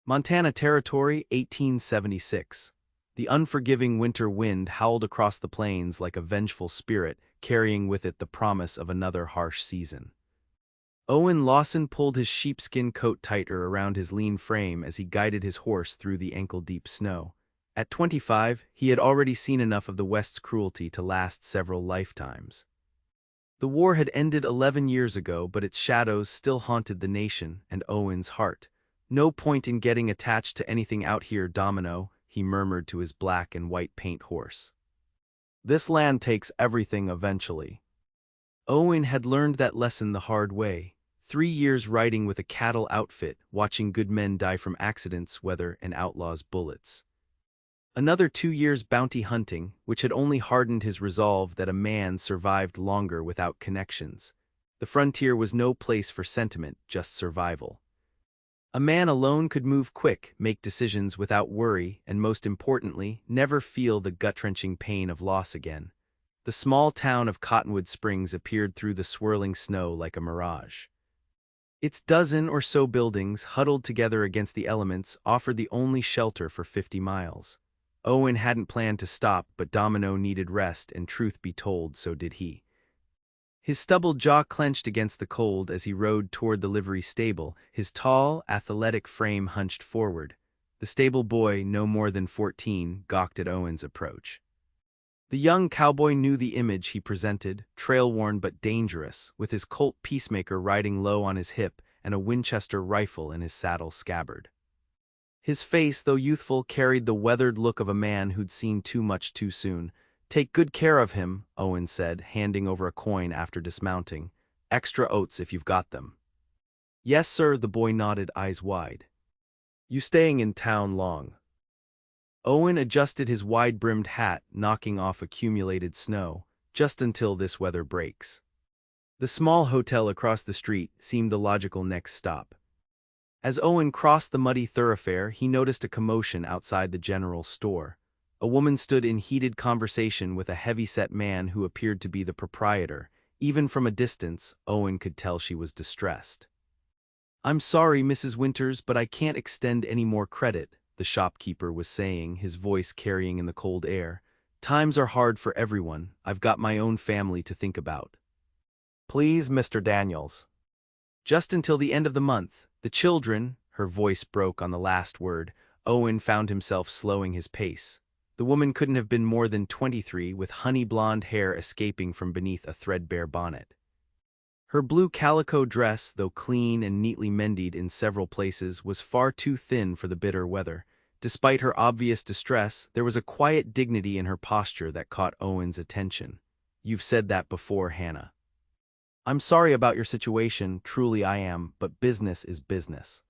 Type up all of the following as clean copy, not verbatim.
Montana Territory, 1876. The unforgiving winter wind howled across the plains like a vengeful spirit, carrying with it the promise of another harsh season. Owen Lawson pulled his sheepskin coat tighter around his lean frame as he guided his horse through the ankle-deep snow. At 25, he had already seen enough of the West's cruelty to last several lifetimes. The war had ended 11 years ago, but its shadows still haunted the nation and Owen's heart. "No point in getting attached to anything out here, Domino," he murmured to his black and white paint horse. "This land takes everything eventually." Owen had learned that lesson the hard way. 3 years riding with a cattle outfit, watching good men die from accidents, weather, and outlaws' bullets. Another 2 years bounty hunting, which had only hardened his resolve that a man survived longer without connections. The frontier was no place for sentiment, just survival. A man alone could move quick, make decisions without worry, and most importantly, never feel the gut-wrenching pain of loss again. The small town of Cottonwood Springs appeared through the swirling snow like a mirage. Its dozen or so buildings, huddled together against the elements, offered the only shelter for 50 miles. Owen hadn't planned to stop, but Domino needed rest, and truth be told, so did he. His stubbled jaw clenched against the cold as he rode toward the livery stable, his tall, athletic frame hunched forward. The stable boy, no more than 14, gawked at Owen's approach. The young cowboy knew the image he presented, trail-worn but dangerous, with his Colt Peacemaker riding low on his hip and a Winchester rifle in his saddle scabbard. His face, though youthful, carried the weathered look of a man who'd seen too much too soon. "Take good care of him," Owen said, handing over a coin after dismounting. "Extra oats if you've got them." "Yes, sir," the boy nodded, eyes wide. "You staying in town long?" Owen adjusted his wide-brimmed hat, knocking off accumulated snow. "Just until this weather breaks." The small hotel across the street seemed the logical next stop. As Owen crossed the muddy thoroughfare, he noticed a commotion outside the general store. A woman stood in heated conversation with a heavy-set man who appeared to be the proprietor. Even from a distance, Owen could tell she was distressed. "I'm sorry, Mrs. Winters, but I can't extend any more credit," the shopkeeper was saying, his voice carrying in the cold air. "Times are hard for everyone. I've got my own family to think about." "Please, Mr. Daniels." "Just until the end of the month. The children," her voice broke on the last word. Owen found himself slowing his pace. The woman couldn't have been more than 23, with honey-blonde hair escaping from beneath a threadbare bonnet. Her blue calico dress, though clean and neatly mended in several places, was far too thin for the bitter weather. Despite her obvious distress, there was a quiet dignity in her posture that caught Owen's attention. "You've said that before, Hannah." "I'm sorry about your situation, truly I am, but business is business."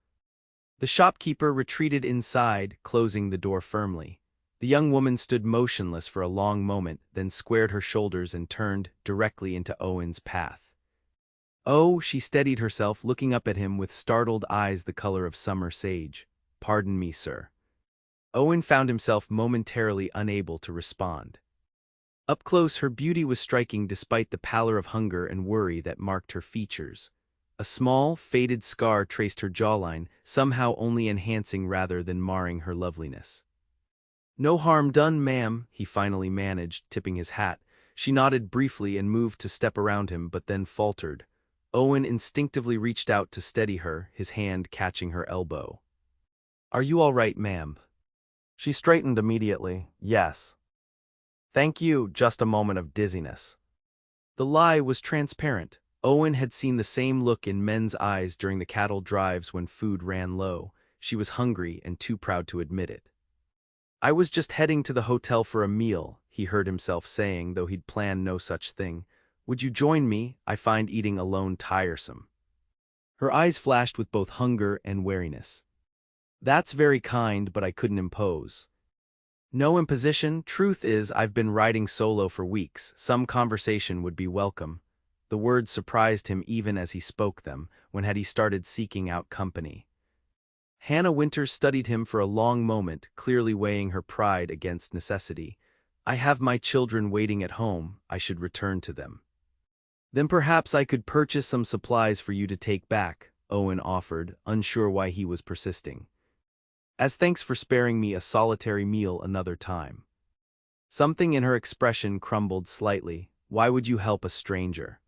The shopkeeper retreated inside, closing the door firmly. The young woman stood motionless for a long moment, then squared her shoulders and turned directly into Owen's path. "Oh," she steadied herself, looking up at him with startled eyes the color of summer sage. "Pardon me, sir." Owen found himself momentarily unable to respond. Up close, her beauty was striking despite the pallor of hunger and worry that marked her features. A small, faded scar traced her jawline, somehow only enhancing rather than marring her loveliness. "No harm done, ma'am," he finally managed, tipping his hat. She nodded briefly and moved to step around him, but then faltered. Owen instinctively reached out to steady her, his hand catching her elbow. "Are you all right, ma'am?" She straightened immediately. "Yes. Thank you, just a moment of dizziness." The lie was transparent. Owen had seen the same look in men's eyes during the cattle drives when food ran low. She was hungry and too proud to admit it. "I was just heading to the hotel for a meal," he heard himself saying, though he'd planned no such thing. "Would you join me? I find eating alone tiresome." Her eyes flashed with both hunger and wariness. "That's very kind, but I couldn't impose." "No imposition. Truth is, I've been riding solo for weeks. Some conversation would be welcome." The words surprised him even as he spoke them. When had he started seeking out company? Hannah Winters studied him for a long moment, clearly weighing her pride against necessity. "I have my children waiting at home. I should return to them." "Then perhaps I could purchase some supplies for you to take back," Owen offered, unsure why he was persisting. As thanks for sparing me a solitary meal another time. Something in her expression crumbled slightly. Why would you help a stranger?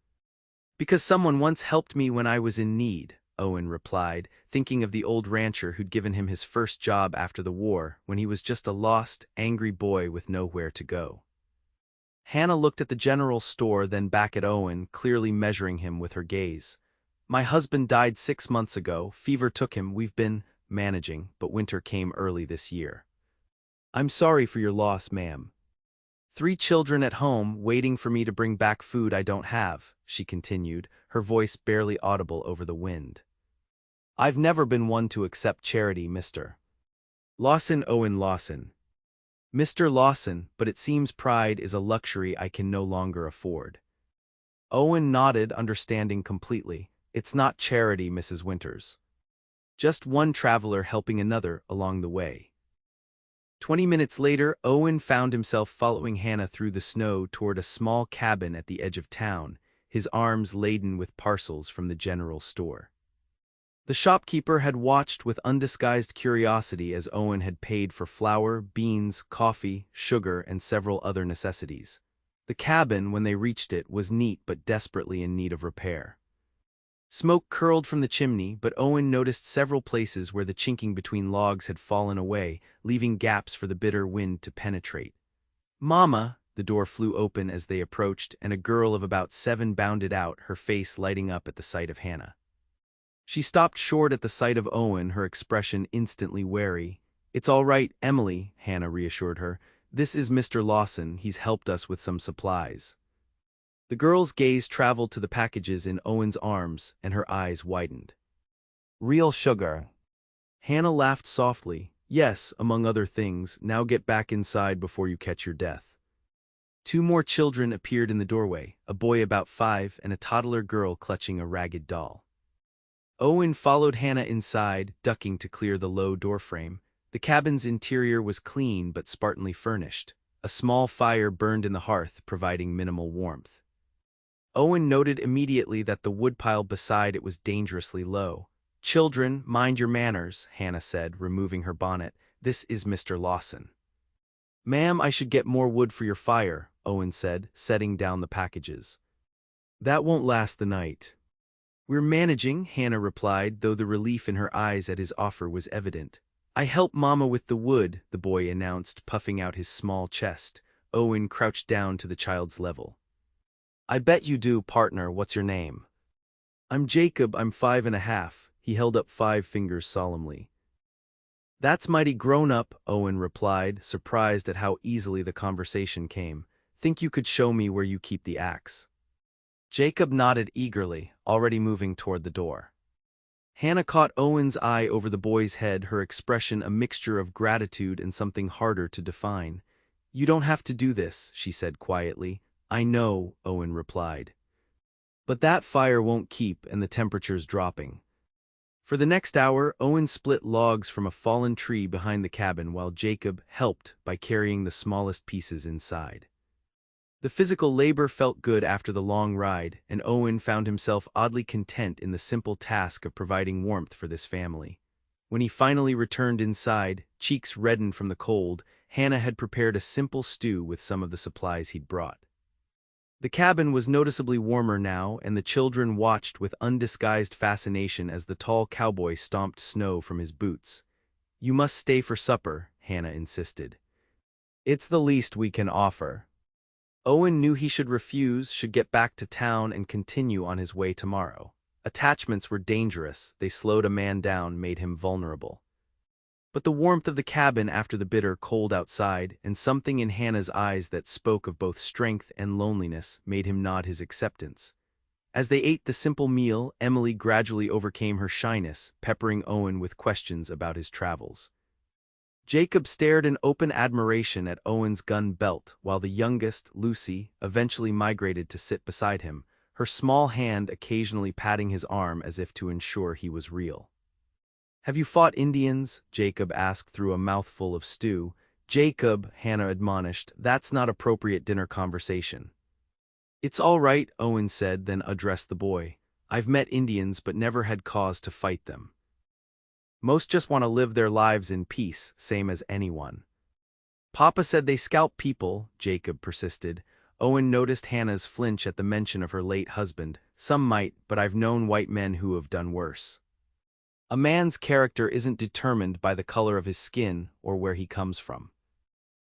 Because someone once helped me when I was in need, Owen replied, thinking of the old rancher who'd given him his first job after the war, when he was just a lost, angry boy with nowhere to go. Hannah looked at the general store, then back at Owen, clearly measuring him with her gaze. My husband died 6 months ago, fever took him, we've been managing, but winter came early this year. I'm sorry for your loss, ma'am. 3 children at home, waiting for me to bring back food I don't have, she continued, her voice barely audible over the wind. I've never been one to accept charity, Mr. Lawson. Owen Lawson. Mr. Lawson, but it seems pride is a luxury I can no longer afford. Owen nodded, understanding completely. It's not charity, Mrs. Winters. Just one traveler helping another along the way. 20 minutes later, Owen found himself following Hannah through the snow toward a small cabin at the edge of town, his arms laden with parcels from the general store. The shopkeeper had watched with undisguised curiosity as Owen had paid for flour, beans, coffee, sugar, and several other necessities. The cabin, when they reached it, was neat but desperately in need of repair. Smoke curled from the chimney, but Owen noticed several places where the chinking between logs had fallen away, leaving gaps for the bitter wind to penetrate. Mama! The door flew open as they approached, and a girl of about 7 bounded out, her face lighting up at the sight of Hannah. She stopped short at the sight of Owen, her expression instantly wary. It's all right, Emily, Hannah reassured her. This is Mr. Lawson, he's helped us with some supplies. The girl's gaze traveled to the packages in Owen's arms, and her eyes widened. Real sugar. Hannah laughed softly. Yes, among other things, now get back inside before you catch your death. 2 more children appeared in the doorway, a boy about 5 and a toddler girl clutching a ragged doll. Owen followed Hannah inside, ducking to clear the low doorframe. The cabin's interior was clean but spartanly furnished. A small fire burned in the hearth, providing minimal warmth. Owen noted immediately that the woodpile beside it was dangerously low. Children, mind your manners, Hannah said, removing her bonnet. This is Mr. Lawson. Ma'am, I should get more wood for your fire, Owen said, setting down the packages. That won't last the night. We're managing, Hannah replied, though the relief in her eyes at his offer was evident. I help Mama with the wood, the boy announced, puffing out his small chest. Owen crouched down to the child's level. I bet you do, partner. What's your name? I'm Jacob, I'm 5.5. He held up 5 fingers solemnly. That's mighty grown up, Owen replied, surprised at how easily the conversation came. Think you could show me where you keep the axe? Jacob nodded eagerly, already moving toward the door. Hannah caught Owen's eye over the boy's head, her expression a mixture of gratitude and something harder to define. You don't have to do this, she said quietly. I know, Owen replied. But that fire won't keep and the temperature's dropping. For the next hour, Owen split logs from a fallen tree behind the cabin while Jacob helped by carrying the smallest pieces inside. The physical labor felt good after the long ride, and Owen found himself oddly content in the simple task of providing warmth for this family. When he finally returned inside, cheeks reddened from the cold, Hannah had prepared a simple stew with some of the supplies he'd brought. The cabin was noticeably warmer now, and the children watched with undisguised fascination as the tall cowboy stomped snow from his boots. You must stay for supper, Hannah insisted. It's the least we can offer. Owen knew he should refuse, should get back to town and continue on his way tomorrow. Attachments were dangerous, they slowed a man down, made him vulnerable. But the warmth of the cabin after the bitter cold outside, and something in Hannah's eyes that spoke of both strength and loneliness, made him nod his acceptance. As they ate the simple meal, Emily gradually overcame her shyness, peppering Owen with questions about his travels. Jacob stared in open admiration at Owen's gun belt, while the youngest, Lucy, eventually migrated to sit beside him, her small hand occasionally patting his arm as if to ensure he was real. Have you fought Indians? Jacob asked through a mouthful of stew. Jacob, Hannah admonished, that's not appropriate dinner conversation. It's all right, Owen said, then addressed the boy. I've met Indians but never had cause to fight them. Most just want to live their lives in peace, same as anyone. Papa said they scalp people, Jacob persisted. Owen noticed Hannah's flinch at the mention of her late husband. Some might, but I've known white men who have done worse. A man's character isn't determined by the color of his skin or where he comes from.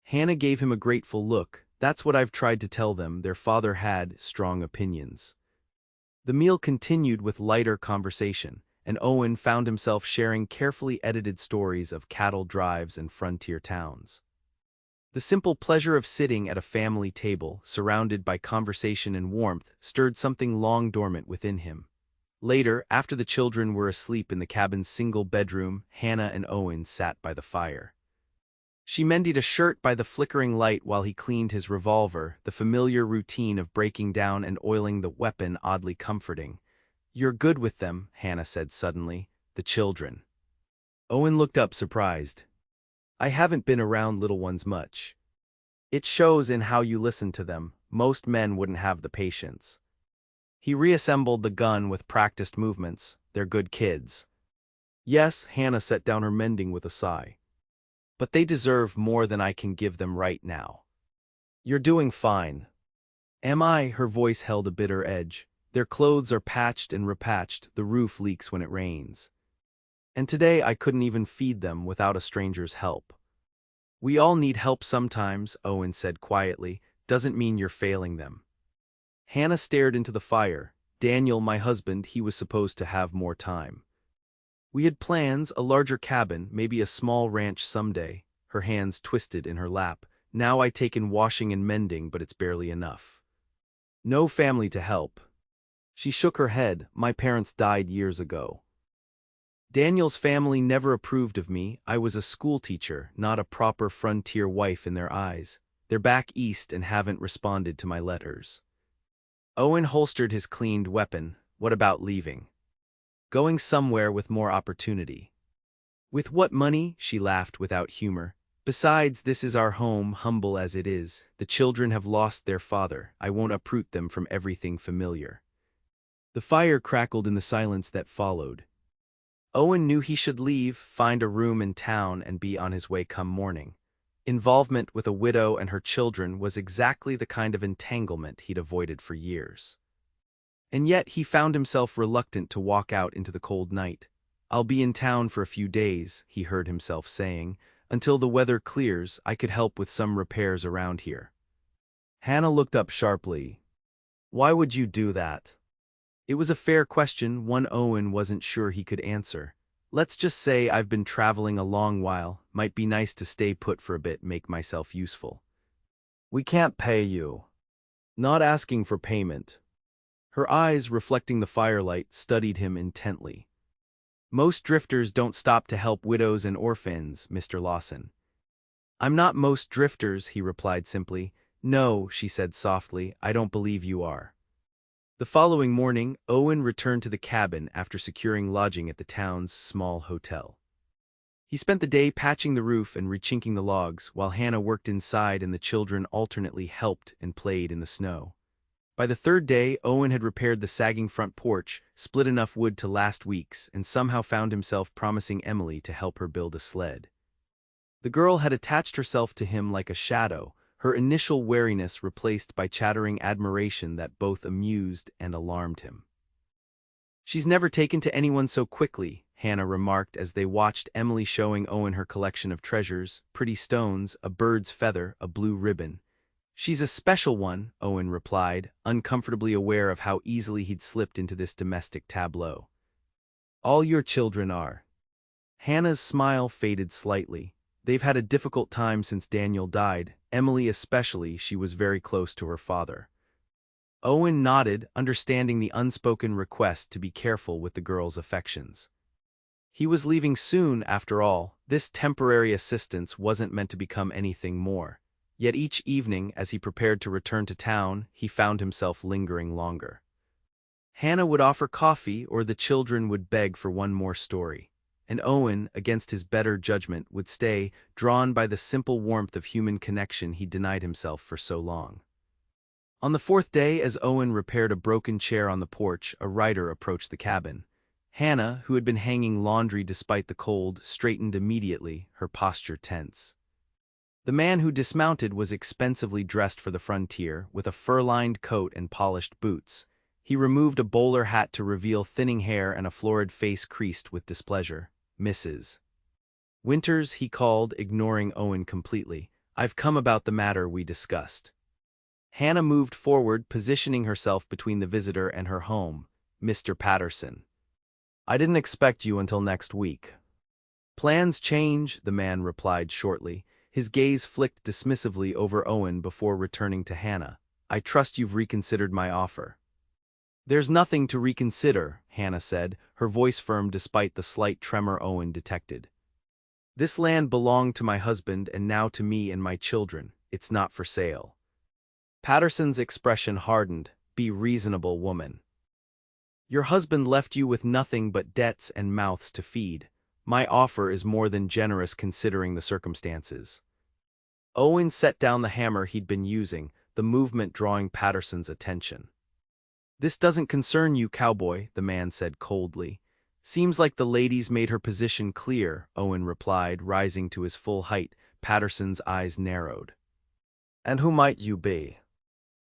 Hannah gave him a grateful look. That's what I've tried to tell them. Their father had strong opinions. The meal continued with lighter conversation, and Owen found himself sharing carefully edited stories of cattle drives and frontier towns. The simple pleasure of sitting at a family table, surrounded by conversation and warmth, stirred something long dormant within him. Later, after the children were asleep in the cabin's single bedroom, Hannah and Owen sat by the fire. She mended a shirt by the flickering light while he cleaned his revolver, the familiar routine of breaking down and oiling the weapon oddly comforting. "You're good with them," Hannah said suddenly. "The children." Owen looked up surprised. "I haven't been around little ones much." "It shows in how you listen to them. Most men wouldn't have the patience." He reassembled the gun with practiced movements. "They're good kids." "Yes," Hannah set down her mending with a sigh. "But they deserve more than I can give them right now." "You're doing fine." "Am I?" Her voice held a bitter edge. "Their clothes are patched and repatched, the roof leaks when it rains. And today I couldn't even feed them without a stranger's help." "We all need help sometimes," Owen said quietly. "Doesn't mean you're failing them." Hannah stared into the fire. "Daniel, my husband, he was supposed to have more time. We had plans, a larger cabin, maybe a small ranch someday." Her hands twisted in her lap. "Now I take in washing and mending, but it's barely enough. No family to help." She shook her head. "My parents died years ago. Daniel's family never approved of me. I was a schoolteacher, not a proper frontier wife in their eyes. They're back east and haven't responded to my letters." Owen holstered his cleaned weapon. "What about leaving? Going somewhere with more opportunity?" "With what money?" She laughed without humor. "Besides, this is our home, humble as it is. The children have lost their father. I won't uproot them from everything familiar." The fire crackled in the silence that followed. Owen knew he should leave, find a room in town, and be on his way come morning. Involvement with a widow and her children was exactly the kind of entanglement he'd avoided for years. And yet he found himself reluctant to walk out into the cold night. "I'll be in town for a few days," he heard himself saying. "Until the weather clears, I could help with some repairs around here." Hannah looked up sharply. "Why would you do that?" It was a fair question, one Owen wasn't sure he could answer. "Let's just say I've been traveling a long while. Might be nice to stay put for a bit, make myself useful." "We can't pay you." "Not asking for payment." Her eyes, reflecting the firelight, studied him intently. "Most drifters don't stop to help widows and orphans, Mr. Lawson." "I'm not most drifters," he replied simply. "No," she said softly, "I don't believe you are." The following morning, Owen returned to the cabin after securing lodging at the town's small hotel. He spent the day patching the roof and rechinking the logs, while Hannah worked inside and the children alternately helped and played in the snow. By the third day, Owen had repaired the sagging front porch, split enough wood to last weeks, and somehow found himself promising Emily to help her build a sled. The girl had attached herself to him like a shadow, her initial wariness replaced by chattering admiration that both amused and alarmed him. "She's never taken to anyone so quickly," Hannah remarked as they watched Emily showing Owen her collection of treasures, pretty stones, a bird's feather, a blue ribbon. "She's a special one," Owen replied, uncomfortably aware of how easily he'd slipped into this domestic tableau. "All your children are." Hannah's smile faded slightly. "They've had a difficult time since Daniel died, Emily especially. She was very close to her father." Owen nodded, understanding the unspoken request to be careful with the girl's affections. He was leaving soon, after all. This temporary assistance wasn't meant to become anything more. Yet each evening, as he prepared to return to town, he found himself lingering longer. Hannah would offer coffee, or the children would beg for one more story. And Owen, against his better judgment, would stay, drawn by the simple warmth of human connection he denied himself for so long. On the fourth day, as Owen repaired a broken chair on the porch, a rider approached the cabin. Hannah, who had been hanging laundry despite the cold, straightened immediately, her posture tense. The man who dismounted was expensively dressed for the frontier, with a fur-lined coat and polished boots. He removed a bowler hat to reveal thinning hair and a florid face creased with displeasure. "Mrs. Winters," he called, ignoring Owen completely. "I've come about the matter we discussed." Hannah moved forward, positioning herself between the visitor and her home. "Mr. Patterson. I didn't expect you until next week." "Plans change," the man replied shortly. His gaze flicked dismissively over Owen before returning to Hannah. "I trust you've reconsidered my offer." "There's nothing to reconsider," Hannah said, her voice firm despite the slight tremor Owen detected. "This land belonged to my husband and now to me and my children. It's not for sale." Patterson's expression hardened. "Be reasonable, woman. Your husband left you with nothing but debts and mouths to feed. My offer is more than generous considering the circumstances." Owen set down the hammer he'd been using, the movement drawing Patterson's attention. "This doesn't concern you, Cowboy," the man said coldly. "Seems like the lady's made her position clear," Owen replied, rising to his full height. Patterson's eyes narrowed. "And who might you be?"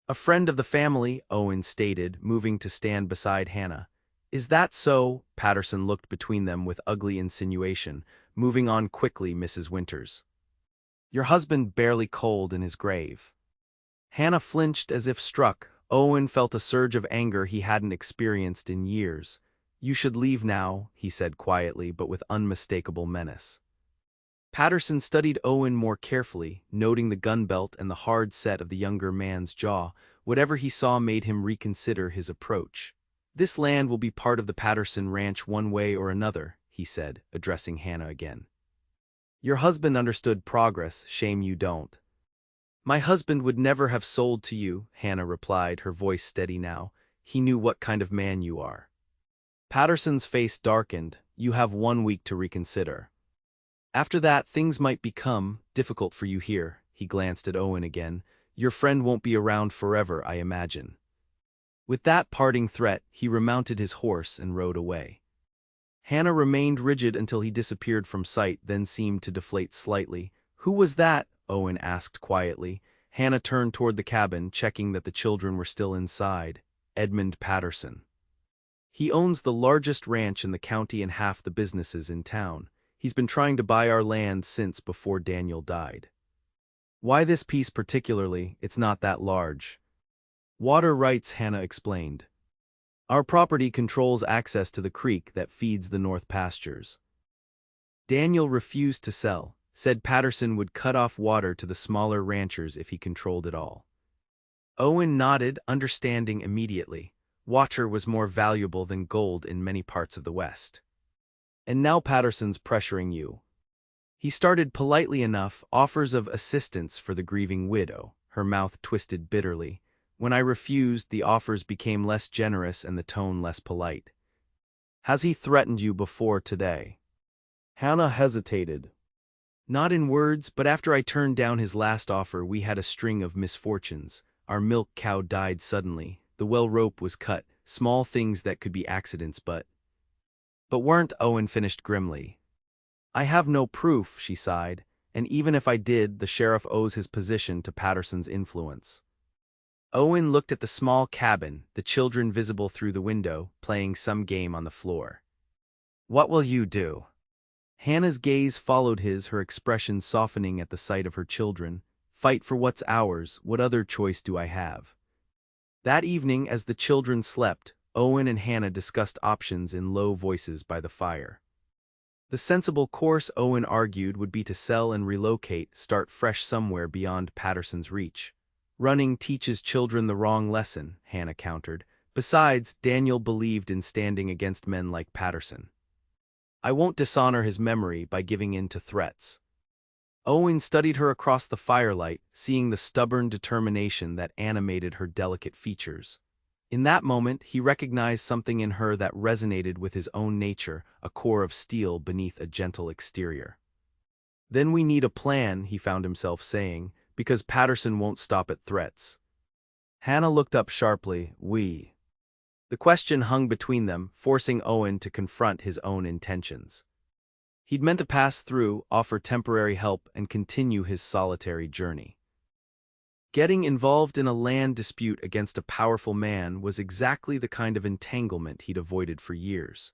"A friend of the family," Owen stated, moving to stand beside Hannah. "Is that so?" Patterson looked between them with ugly insinuation. "Moving on quickly, Mrs. Winters. Your husband barely cold in his grave." Hannah flinched as if struck. Owen felt a surge of anger he hadn't experienced in years. "You should leave now," he said quietly but with unmistakable menace. Patterson studied Owen more carefully, noting the gun belt and the hard set of the younger man's jaw. Whatever he saw made him reconsider his approach. "This land will be part of the Patterson ranch one way or another," he said, addressing Hannah again. "Your husband understood progress, shame you don't." "My husband would never have sold to you," Hannah replied, her voice steady now. "He knew what kind of man you are." Patterson's face darkened. "You have 1 week to reconsider. After that, things might become difficult for you here." He glanced at Owen again. "Your friend won't be around forever, I imagine." With that parting threat, he remounted his horse and rode away. Hannah remained rigid until he disappeared from sight, then seemed to deflate slightly. "Who was that?" Owen asked quietly. Hannah turned toward the cabin, checking that the children were still inside. "Edmund Patterson. He owns the largest ranch in the county and half the businesses in town. He's been trying to buy our land since before Daniel died." "Why this piece particularly? It's not that large." "Water rights," Hannah explained. "Our property controls access to the creek that feeds the north pastures. Daniel refused to sell, said Patterson would cut off water to the smaller ranchers if he controlled it all." Owen nodded, understanding immediately. Water was more valuable than gold in many parts of the West. "And now Patterson's pressuring you." He started politely enough, offers of assistance for the grieving widow, her mouth twisted bitterly. "When I refused, the offers became less generous and the tone less polite." "Has he threatened you before today?" Hannah hesitated. "Not in words, but after I turned down his last offer we had a string of misfortunes. Our milk cow died suddenly, the well rope was cut, small things that could be accidents but weren't," Owen finished grimly. "I have no proof," she sighed, "and even if I did, the sheriff owes his position to Patterson's influence." Owen looked at the small cabin, the children visible through the window, playing some game on the floor. "What will you do?" Hannah's gaze followed his, her expression softening at the sight of her children. "Fight for what's ours, what other choice do I have?" That evening, as the children slept, Owen and Hannah discussed options in low voices by the fire. The sensible course, Owen argued, would be to sell and relocate, start fresh somewhere beyond Patterson's reach. "Running teaches children the wrong lesson," Hannah countered. "Besides, Daniel believed in standing against men like Patterson. I won't dishonor his memory by giving in to threats." Owen studied her across the firelight, seeing the stubborn determination that animated her delicate features. In that moment, he recognized something in her that resonated with his own nature, a core of steel beneath a gentle exterior. "Then we need a plan," he found himself saying, "because Patterson won't stop at threats." Hannah looked up sharply. "We." The question hung between them, forcing Owen to confront his own intentions. He'd meant to pass through, offer temporary help, and continue his solitary journey. Getting involved in a land dispute against a powerful man was exactly the kind of entanglement he'd avoided for years.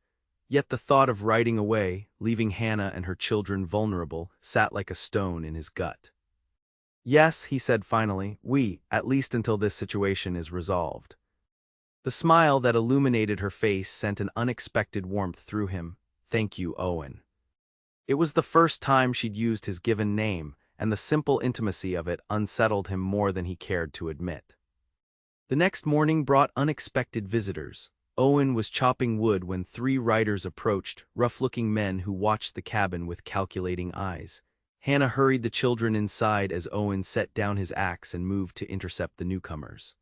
Yet the thought of riding away, leaving Hannah and her children vulnerable, sat like a stone in his gut. "Yes," he said finally, at least until this situation is resolved." The smile that illuminated her face sent an unexpected warmth through him. "Thank you, Owen." It was the first time she'd used his given name, and the simple intimacy of it unsettled him more than he cared to admit. The next morning brought unexpected visitors. Owen was chopping wood when 3 riders approached, rough-looking men who watched the cabin with calculating eyes. Hannah hurried the children inside as Owen set down his axe and moved to intercept the newcomers.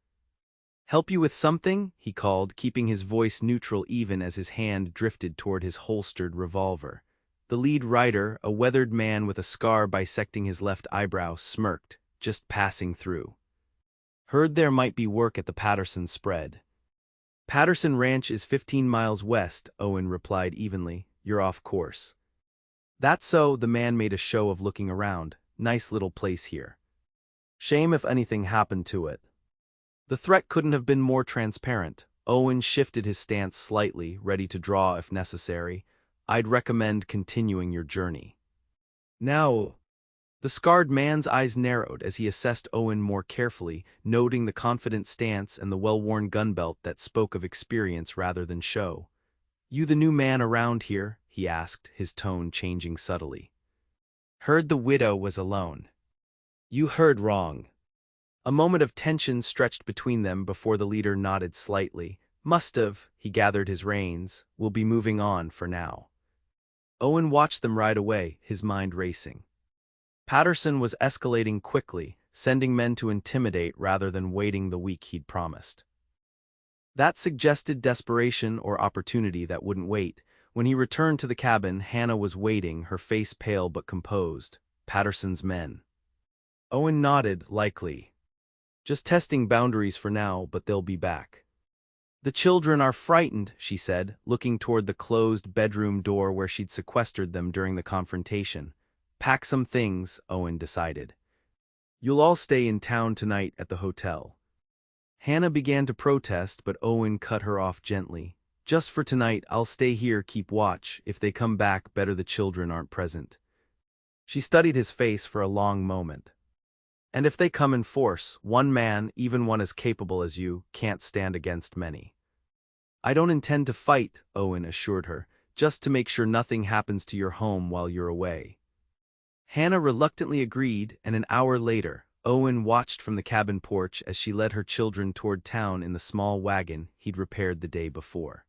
"Help you with something?" he called, keeping his voice neutral even as his hand drifted toward his holstered revolver. The lead rider, a weathered man with a scar bisecting his left eyebrow, smirked, "Just passing through." "Heard there might be work at the Patterson spread." "Patterson Ranch is 15 miles west," Owen replied evenly. "You're off course." "That's so," the man made a show of looking around. "Nice little place here. Shame if anything happened to it." The threat couldn't have been more transparent. Owen shifted his stance slightly, ready to draw if necessary. "I'd recommend continuing your journey." "Now." The scarred man's eyes narrowed as he assessed Owen more carefully, noting the confident stance and the well-worn gun belt that spoke of experience rather than show. "You the new man around here?" he asked, his tone changing subtly. "Heard the widow was alone." "You heard wrong." A moment of tension stretched between them before the leader nodded slightly. "Must've." He gathered his reins. "We'll be moving on for now." Owen watched them ride away, his mind racing. Patterson was escalating quickly, sending men to intimidate rather than waiting the week he'd promised. That suggested desperation or opportunity that wouldn't wait. When he returned to the cabin, Hannah was waiting, her face pale but composed. "Patterson's men." Owen nodded, "Likely. Just testing boundaries for now, but they'll be back." "The children are frightened," she said, looking toward the closed bedroom door where she'd sequestered them during the confrontation. "Pack some things," Owen decided. "You'll all stay in town tonight at the hotel." Hannah began to protest, but Owen cut her off gently. "Just for tonight, I'll stay here, keep watch. If they come back, better the children aren't present." She studied his face for a long moment. "And if they come in force, one man, even one as capable as you, can't stand against many." "I don't intend to fight," Owen assured her, "just to make sure nothing happens to your home while you're away." Hannah reluctantly agreed, and an hour later, Owen watched from the cabin porch as she led her children toward town in the small wagon he'd repaired the day before.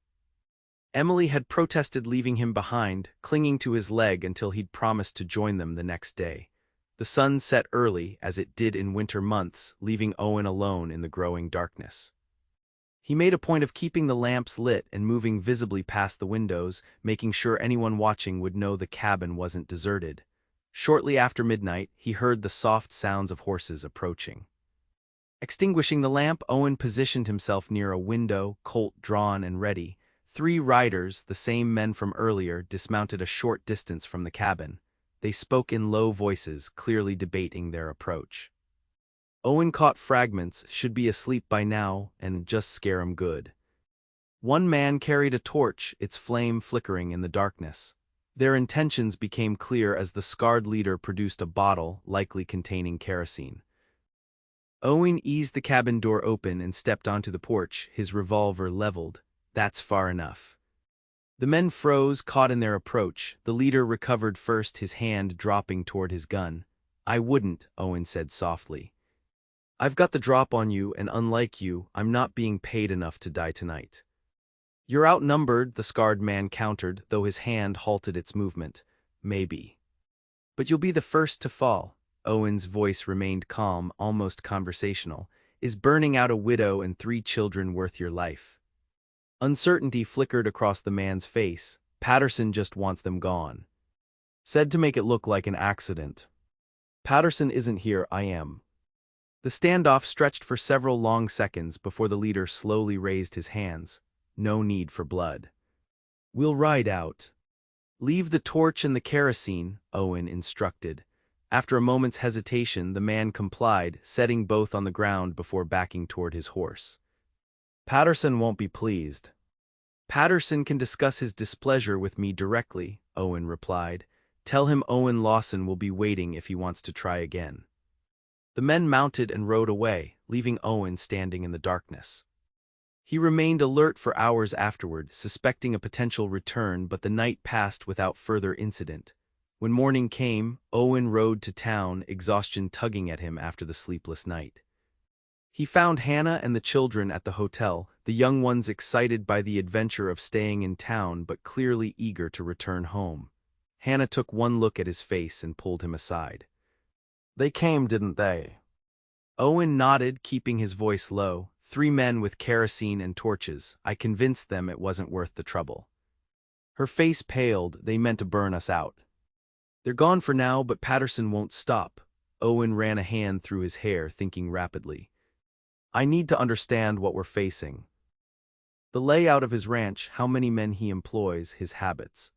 Emily had protested leaving him behind, clinging to his leg until he'd promised to join them the next day. The sun set early, as it did in winter months, leaving Owen alone in the growing darkness. He made a point of keeping the lamps lit and moving visibly past the windows, making sure anyone watching would know the cabin wasn't deserted. Shortly after midnight, he heard the soft sounds of horses approaching. Extinguishing the lamp, Owen positioned himself near a window, Colt drawn and ready. 3 riders, the same men from earlier, dismounted a short distance from the cabin. They spoke in low voices, clearly debating their approach. Owen caught fragments, "Should be asleep by now, and just scare 'em good." One man carried a torch, its flame flickering in the darkness. Their intentions became clear as the scarred leader produced a bottle, likely containing kerosene. Owen eased the cabin door open and stepped onto the porch, his revolver leveled. "That's far enough." The men froze, caught in their approach. The leader recovered first, his hand dropping toward his gun. "I wouldn't," Owen said softly. "I've got the drop on you, and unlike you, I'm not being paid enough to die tonight." "You're outnumbered," the scarred man countered, though his hand halted its movement. "Maybe. But you'll be the first to fall." Owen's voice remained calm, almost conversational. "Is burning out a widow and 3 children worth your life?" Uncertainty flickered across the man's face. "Patterson just wants them gone. Said to make it look like an accident." "Patterson isn't here, I am." The standoff stretched for several long seconds before the leader slowly raised his hands. no need for blood. We'll ride out. Leave the torch and the kerosene, Owen instructed. After a moment's hesitation, the man complied, setting both on the ground before backing toward his horse. Patterson won't be pleased. Patterson can discuss his displeasure with me directly, Owen replied. Tell him Owen Lawson will be waiting if he wants to try again. The men mounted and rode away, leaving Owen standing in the darkness. He remained alert for hours afterward, suspecting a potential return, but the night passed without further incident. When morning came, Owen rode to town, exhaustion tugging at him after the sleepless night. He found Hannah and the children at the hotel, the young ones excited by the adventure of staying in town but clearly eager to return home. Hannah took one look at his face and pulled him aside. They came, didn't they? Owen nodded, keeping his voice low. 3 men with kerosene and torches. I convinced them it wasn't worth the trouble. Her face paled. They meant to burn us out. They're gone for now, but Patterson won't stop. Owen ran a hand through his hair, thinking rapidly. I need to understand what we're facing. The layout of his ranch, how many men he employs, his habits.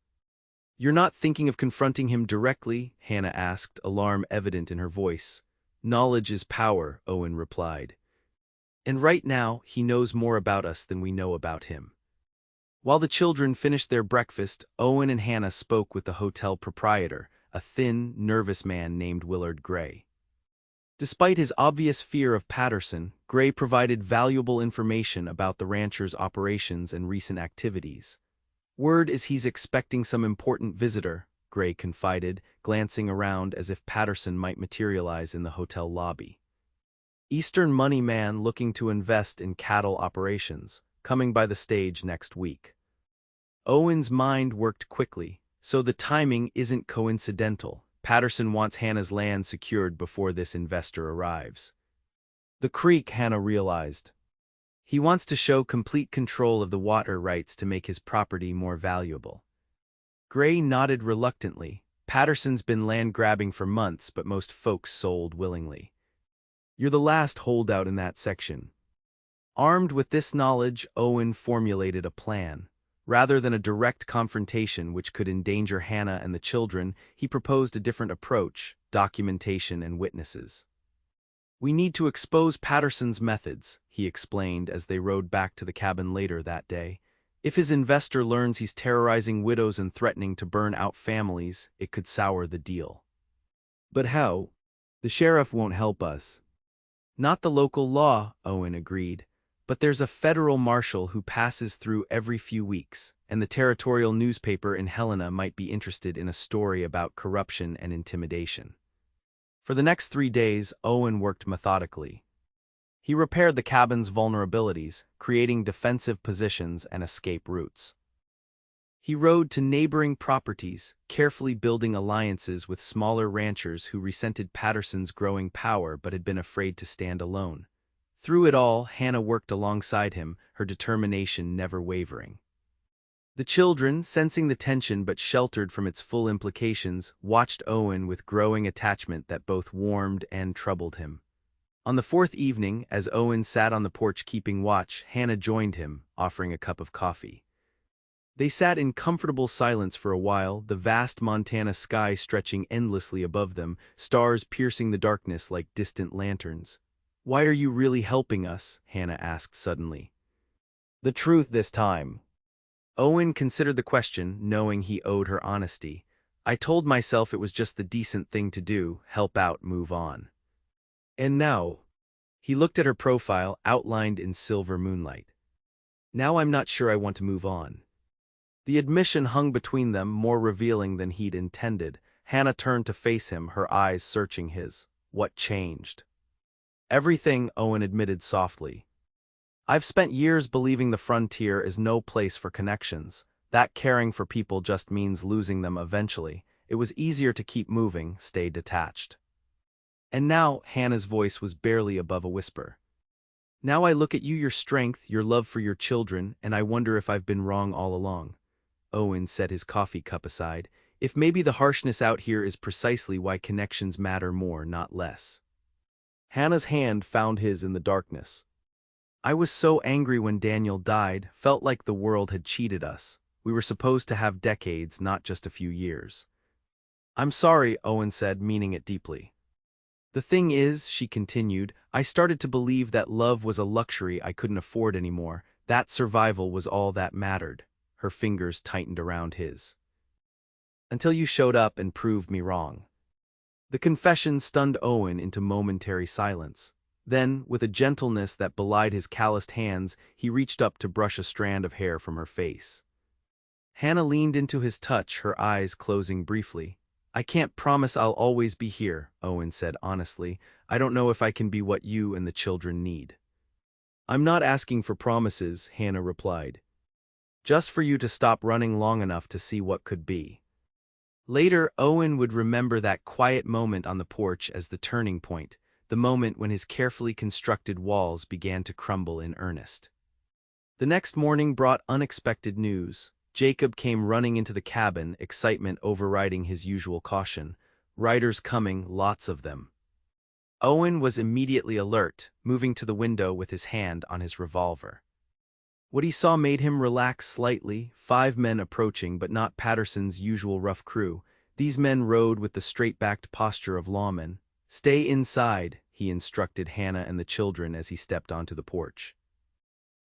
You're not thinking of confronting him directly? Hannah asked, alarm evident in her voice. Knowledge is power, Owen replied. And right now, he knows more about us than we know about him. While the children finished their breakfast, Owen and Hannah spoke with the hotel proprietor, a thin, nervous man named Willard Gray. Despite his obvious fear of Patterson, Gray provided valuable information about the rancher's operations and recent activities. Word is he's expecting some important visitor, Gray confided, glancing around as if Patterson might materialize in the hotel lobby. Eastern money man looking to invest in cattle operations, coming by the stage next week. Owen's mind worked quickly, so the timing isn't coincidental. Patterson wants Hannah's land secured before this investor arrives. The creek, Hannah realized. He wants to show complete control of the water rights to make his property more valuable. Gray nodded reluctantly. Patterson's been land grabbing for months, but most folks sold willingly. You're the last holdout in that section. Armed with this knowledge, Owen formulated a plan. Rather than a direct confrontation which could endanger Hannah and the children, he proposed a different approach: documentation and witnesses. We need to expose Patterson's methods, he explained as they rode back to the cabin later that day. If his investor learns he's terrorizing widows and threatening to burn out families, it could sour the deal. But how? The sheriff won't help us. Not the local law, Owen agreed. But there's a federal marshal who passes through every few weeks, and the territorial newspaper in Helena might be interested in a story about corruption and intimidation. For the next 3 days, Owen worked methodically. He repaired the cabin's vulnerabilities, creating defensive positions and escape routes. He rode to neighboring properties, carefully building alliances with smaller ranchers who resented Patterson's growing power but had been afraid to stand alone. Through it all, Hannah worked alongside him, her determination never wavering. The children, sensing the tension but sheltered from its full implications, watched Owen with growing attachment that both warmed and troubled him. On the 4th evening, as Owen sat on the porch keeping watch, Hannah joined him, offering a cup of coffee. They sat in comfortable silence for a while, the vast Montana sky stretching endlessly above them, stars piercing the darkness like distant lanterns. Why are you really helping us? Hannah asked suddenly. The truth this time. Owen considered the question, knowing he owed her honesty. I told myself it was just the decent thing to do, help out, move on. And now? He looked at her profile, outlined in silver moonlight. Now I'm not sure I want to move on. The admission hung between them, more revealing than he'd intended. Hannah turned to face him, her eyes searching his. What changed? Everything, Owen admitted softly. I've spent years believing the frontier is no place for connections, that caring for people just means losing them eventually. It was easier to keep moving, stay detached. And now, Hannah's voice was barely above a whisper. Now I look at you, your strength, your love for your children, and I wonder if I've been wrong all along. Owen set his coffee cup aside. If maybe the harshness out here is precisely why connections matter more, not less. Hannah's hand found his in the darkness. I was so angry when Daniel died, felt like the world had cheated us. We were supposed to have decades, not just a few years. I'm sorry, Owen said, meaning it deeply. The thing is, she continued, I started to believe that love was a luxury I couldn't afford anymore, that survival was all that mattered. Her fingers tightened around his. Until you showed up and proved me wrong. The confession stunned Owen into momentary silence. Then, with a gentleness that belied his calloused hands, he reached up to brush a strand of hair from her face. Hannah leaned into his touch, her eyes closing briefly. I can't promise I'll always be here, Owen said honestly. I don't know if I can be what you and the children need. I'm not asking for promises, Hannah replied. Just for you to stop running long enough to see what could be. Later, Owen would remember that quiet moment on the porch as the turning point, the moment when his carefully constructed walls began to crumble in earnest. The next morning brought unexpected news. Jacob came running into the cabin, excitement overriding his usual caution. Riders coming, lots of them. Owen was immediately alert, moving to the window with his hand on his revolver. What he saw made him relax slightly, 5 men approaching but not Patterson's usual rough crew. These men rode with the straight-backed posture of lawmen. Stay inside, he instructed Hannah and the children as he stepped onto the porch.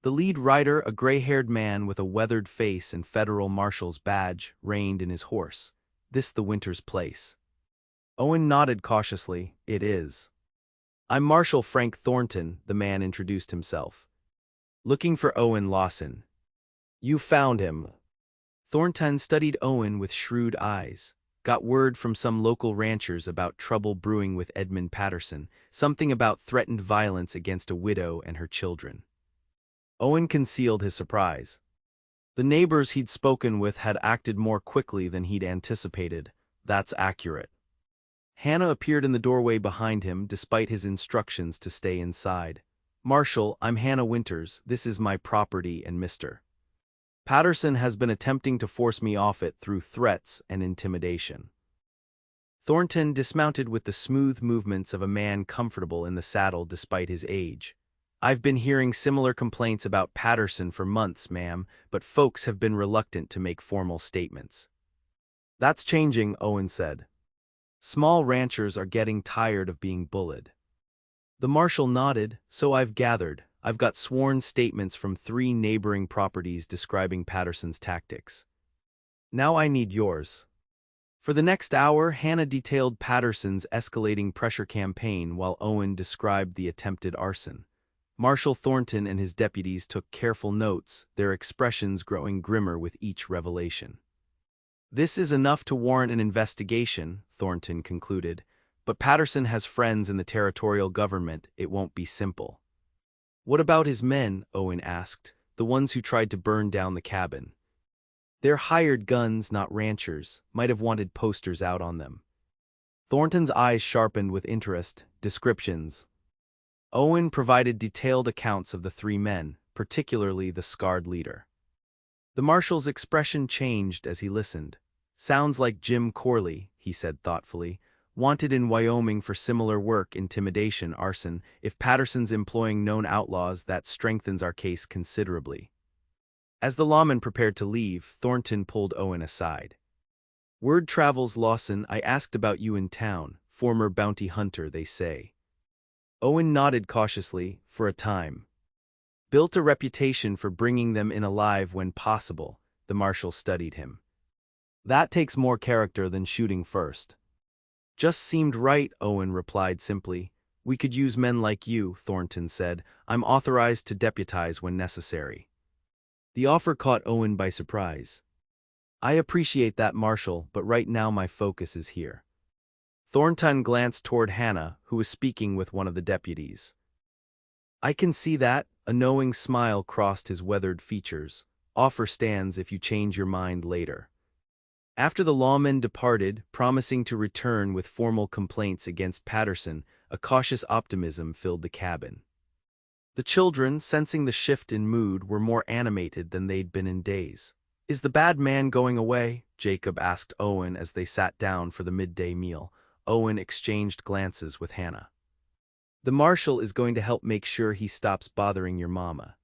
The lead rider, a gray-haired man with a weathered face and federal marshal's badge, reined in his horse. This the Winter's place. Owen nodded cautiously. It is. I'm Marshal Frank Thornton, the man introduced himself. Looking for Owen Lawson. You found him. Thornton studied Owen with shrewd eyes. Got word from some local ranchers about trouble brewing with Edmund Patterson, something about threatened violence against a widow and her children. Owen concealed his surprise. The neighbors he'd spoken with had acted more quickly than he'd anticipated. That's accurate. Hannah appeared in the doorway behind him despite his instructions to stay inside. Marshal, I'm Hannah Winters, this is my property and Mr. Patterson has been attempting to force me off it through threats and intimidation. Thornton dismounted with the smooth movements of a man comfortable in the saddle despite his age. I've been hearing similar complaints about Patterson for months, ma'am, but folks have been reluctant to make formal statements. That's changing, Owen said. Small ranchers are getting tired of being bullied. The marshal nodded. So I've gathered. I've got sworn statements from 3 neighboring properties describing Patterson's tactics. Now I need yours. For the next hour, Hannah detailed Patterson's escalating pressure campaign while Owen described the attempted arson. Marshal Thornton and his deputies took careful notes, their expressions growing grimmer with each revelation. This is enough to warrant an investigation, Thornton concluded. But Patterson has friends in the territorial government, it won't be simple. What about his men, Owen asked, the ones who tried to burn down the cabin? They're hired guns, not ranchers, might have wanted posters out on them. Thornton's eyes sharpened with interest. Descriptions. Owen provided detailed accounts of the 3 men, particularly the scarred leader. The marshal's expression changed as he listened. Sounds like Jim Corley, he said thoughtfully. Wanted in Wyoming for similar work, intimidation, arson. If Patterson's employing known outlaws, that strengthens our case considerably. As the lawman prepared to leave, Thornton pulled Owen aside. Word travels, Lawson, I asked about you in town. Former bounty hunter, they say. Owen nodded cautiously, for a time. Built a reputation for bringing them in alive when possible, the marshal studied him. That takes more character than shooting first. Just seemed right, Owen replied simply. We could use men like you, Thornton said. I'm authorized to deputize when necessary. The offer caught Owen by surprise. I appreciate that, Marshal, but right now my focus is here. Thornton glanced toward Hannah, who was speaking with one of the deputies. I can see that, a knowing smile crossed his weathered features. Offer stands if you change your mind later. After the lawmen departed, promising to return with formal complaints against Patterson, a cautious optimism filled the cabin. The children, sensing the shift in mood, were more animated than they'd been in days. Is the bad man going away? Jacob asked Owen as they sat down for the midday meal. Owen exchanged glances with Hannah. The marshal is going to help make sure he stops bothering your mama.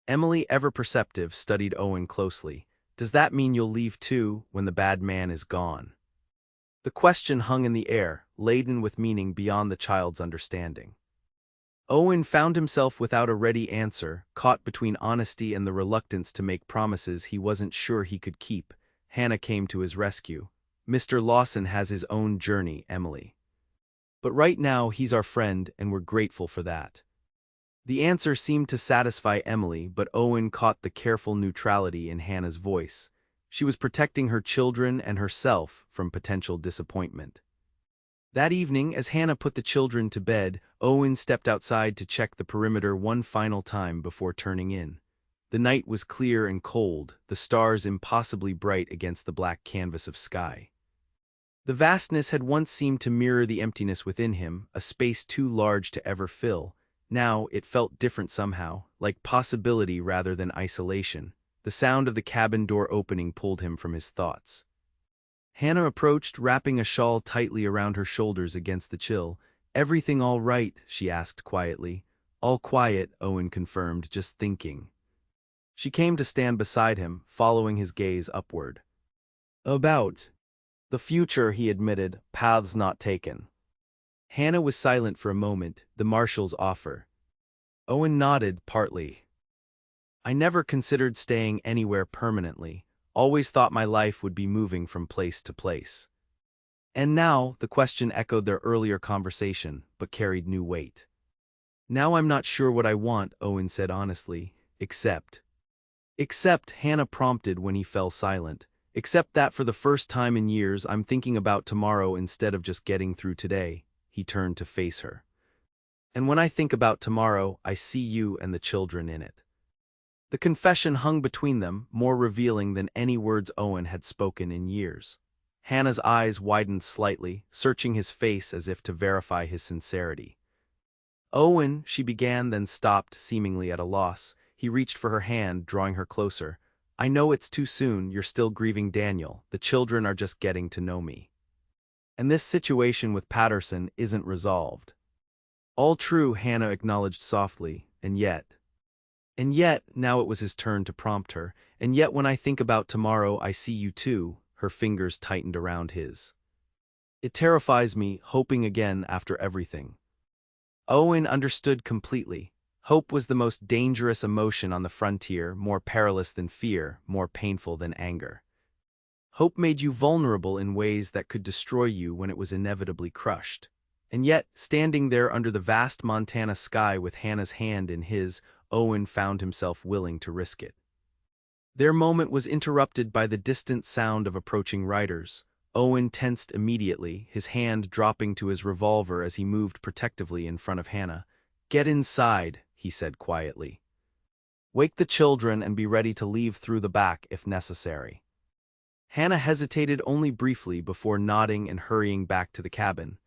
Emily, ever perceptive, studied Owen closely. Does that mean you'll leave too, when the bad man is gone? The question hung in the air, laden with meaning beyond the child's understanding. Owen found himself without a ready answer, caught between honesty and the reluctance to make promises he wasn't sure he could keep. Hannah came to his rescue. Mr. Lawson has his own journey, Emily. But right now he's our friend and we're grateful for that. The answer seemed to satisfy Emily, but Owen caught the careful neutrality in Hannah's voice. She was protecting her children and herself from potential disappointment. That evening, as Hannah put the children to bed, Owen stepped outside to check the perimeter one final time before turning in. The night was clear and cold, the stars impossibly bright against the black canvas of sky. The vastness had once seemed to mirror the emptiness within him, a space too large to ever fill. Now it felt different somehow, like possibility rather than isolation. The sound of the cabin door opening pulled him from his thoughts. Hannah approached, wrapping a shawl tightly around her shoulders against the chill. "Everything all right?" she asked quietly. "All quiet," Owen confirmed, "just thinking." She came to stand beside him, following his gaze upward. "About the future," he admitted, "paths not taken." Hannah was silent for a moment, the marshal's offer. Owen nodded, partly. "I never considered staying anywhere permanently. Always thought my life would be moving from place to place." And now, the question echoed their earlier conversation, but carried new weight. "Now I'm not sure what I want," Owen said honestly, except, Hannah prompted when he fell silent. "Except that for the first time in years I'm thinking about tomorrow instead of just getting through today." He turned to face her. "And when I think about tomorrow, I see you and the children in it." The confession hung between them, more revealing than any words Owen had spoken in years. Hannah's eyes widened slightly, searching his face as if to verify his sincerity. "Owen," she began, then stopped, seemingly at a loss. He reached for her hand, drawing her closer. "I know it's too soon, you're still grieving Daniel. The children are just getting to know me. And this situation with Patterson isn't resolved." "All true," Hannah acknowledged softly, and yet, now it was his turn to prompt her. "And yet when I think about tomorrow, I see you too." Her fingers tightened around his. "It terrifies me, hoping again after everything." Owen understood completely. Hope was the most dangerous emotion on the frontier, more perilous than fear, more painful than anger. Hope made you vulnerable in ways that could destroy you when it was inevitably crushed. And yet, standing there under the vast Montana sky with Hannah's hand in his, Owen found himself willing to risk it. Their moment was interrupted by the distant sound of approaching riders. Owen tensed immediately, his hand dropping to his revolver as he moved protectively in front of Hannah. "Get inside," he said quietly. "Wake the children and be ready to leave through the back if necessary." Hannah hesitated only briefly before nodding and hurrying back to the cabin.